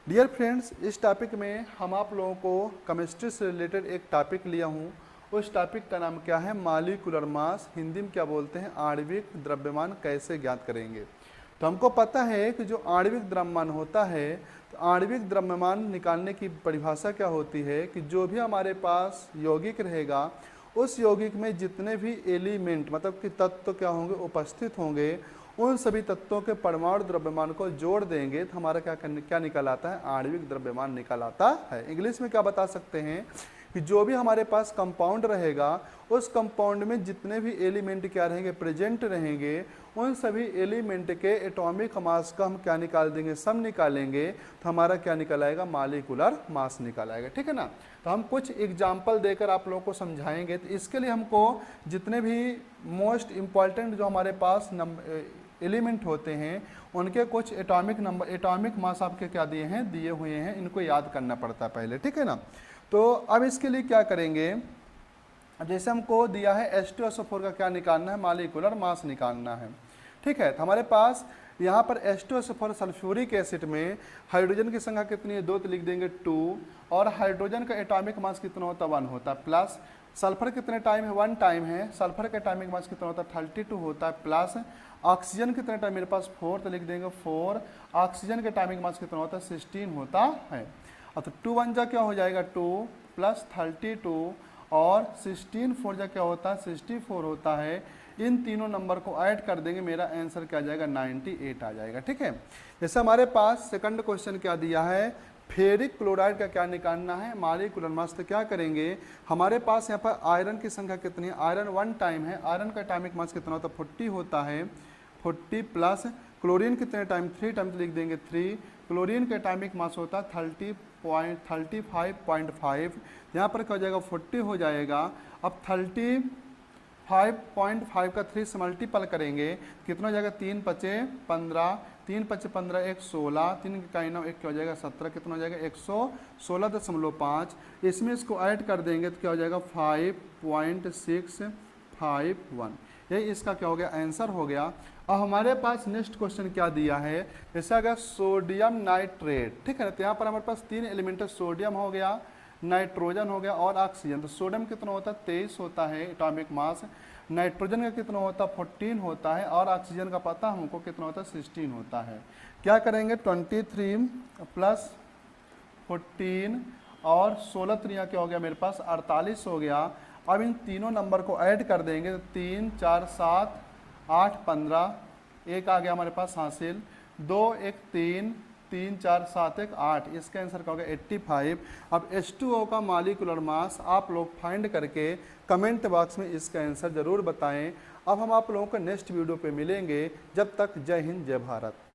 Dear friends, इस topic में हम आप लोगों को केमिस्ट्री से रिलेटेड एक टॉपिक लिया हूँ। उस टॉपिक का नाम क्या है? Molecular mass. हिंदी में क्या बोलते हैं? आणविक द्रव्यमान कैसे ज्ञात करेंगे। तो हमको पता है कि जो आणविक द्रव्यमान होता है, तो आणविक द्रव्यमान निकालने की परिभाषा क्या होती है कि जो भी हमारे पास यौगिक रहेगा, उस यौगिक में जितने भी एलिमेंट मतलब कि तत्व क्या होंगे, उपस्थित होंगे, उन सभी तत्वों के परमाणु द्रव्यमान को जोड़ देंगे तो हमारा क्या निकल आता है? आणविक द्रव्यमान निकल आता है। इंग्लिश में क्या बता सकते हैं कि जो भी हमारे पास कंपाउंड रहेगा, उस कंपाउंड में जितने भी एलिमेंट क्या रहेंगे, प्रेजेंट रहेंगे, उन सभी एलिमेंट के एटॉमिक मास का हम क्या निकाल देंगे? सम निकालेंगे तो हमारा क्या निकल आएगा? मॉलिक्यूलर मास निकल आएगा। ठीक है ना। तो हम कुछ एग्जाम्पल देकर आप लोगों को समझाएंगे। तो इसके लिए हमको जितने भी मोस्ट इम्पॉर्टेंट जो हमारे पास एलिमेंट होते हैं, उनके कुछ एटॉमिक मास आपके क्या दिए हैं? दिए हुए हैं। इनको याद करना पड़ता है पहले। ठीक है ना। तो अब इसके लिए क्या करेंगे, जैसे हमको दिया है H2SO4 का क्या निकालना है? मॉलिक्यूलर मास निकालना है। ठीक है। तो हमारे पास यहाँ पर H2SO4 सल्फ्यूरिक एसिड में हाइड्रोजन की संख्या कितनी है? 2, तो लिख देंगे 2। और हाइड्रोजन का एटॉमिक मास कितना होता है? 1 होता है। प्लस सल्फर कितने टाइम है? 1 टाइम है। सल्फर का एटॉमिक मास कितना होता है? 32 होता है। प्लस ऑक्सीजन कितने टाइम मेरे पास? 4, तो लिख देंगे 4। ऑक्सीजन का एटॉमिक मास कितना होता है? 16 होता है। अब तो 2 1 जा क्या हो जाएगा? 2 प्लस 32 और 16 4 जा क्या होता है? 64 होता है। इन तीनों नंबर को ऐड कर देंगे, मेरा आंसर क्या आ जाएगा? 98 आ जाएगा। ठीक है। जैसे हमारे पास सेकंड क्वेश्चन क्या दिया है? फेरिक क्लोराइड का क्या निकालना है? Molecular mass. तो क्या करेंगे, हमारे पास यहाँ पर आयरन की संख्या कितनी है? आयरन 1 टाइम है। आयरन का एटॉमिक मास कितना होता है? 40 होता है। 40 प्लस क्लोरीन कितने टाइम? 3 टाइम, तो लिख देंगे 3। क्लोरीन का एटॉमिक मास होता है 35.5। यहाँ पर क्या हो जाएगा? 40 हो जाएगा। अब 35.5 का 3 से मल्टीपल करेंगे, कितना हो जाएगा? 3 पचे 15, 3 पचे 15, 1 16, 3 का 9 1 क्या हो जाएगा? 17, कितना हो जाएगा? 116.5। इसमें इसको ऐड कर देंगे तो क्या हो जाएगा? 5.651। यही इसका क्या हो गया? आंसर हो गया। अब हमारे पास नेक्स्ट क्वेश्चन क्या दिया है? जैसे अगर सोडियम नाइट्रेट। ठीक है ना। तो यहाँ पर हमारे पास 3 एलिमेंट है। सोडियम हो गया, नाइट्रोजन हो गया और ऑक्सीजन। तो सोडियम कितना होता है? 23 होता है एटॉमिक मास। नाइट्रोजन का कितना होता है? 14 होता है। और ऑक्सीजन का पता हमको कितना होता है? 16 होता है। क्या करेंगे? 23 प्लस 14 और 16 3 क्या हो गया मेरे पास? 48 हो गया। अब इन तीनों नंबर को ऐड कर देंगे तो 3 4 7 8 15, 1 आ गया हमारे पास हासिल। 2 1 3, 3 4 7 1 8। इसका आंसर क्या होगा? 85। अब H2O का मॉलिक्यूलर मास आप लोग फाइंड करके कमेंट बॉक्स में इसका आंसर जरूर बताएं। अब हम आप लोगों को नेक्स्ट वीडियो पे मिलेंगे। जब तक जय हिंद, जय भारत।